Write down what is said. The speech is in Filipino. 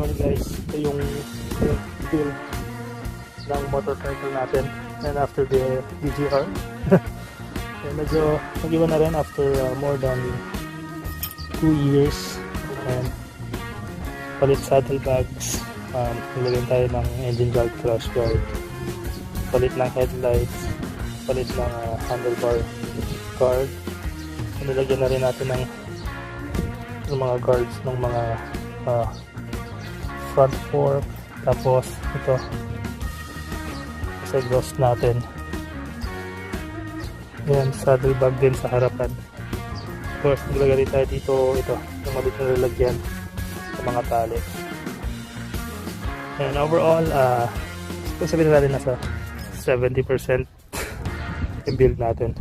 morning guys, ito yung build ng motorcycle natin and after the DGR medyo nag-iwan na rin after more than 2 years and palit saddlebags, nilagyan tayo ng engine guard, crash guard, palit ng headlights, palit ng handlebar guard, nilagyan na rin natin ng mga guards ng mga front fork, tapos ito sa exhaust natin. Yan, saddlebag din sa harapan. Of course, naglagay tayo dito ito, yung maliit na lalagyan sa mga tali. And overall, sabihin natin nasa 70% yung build natin.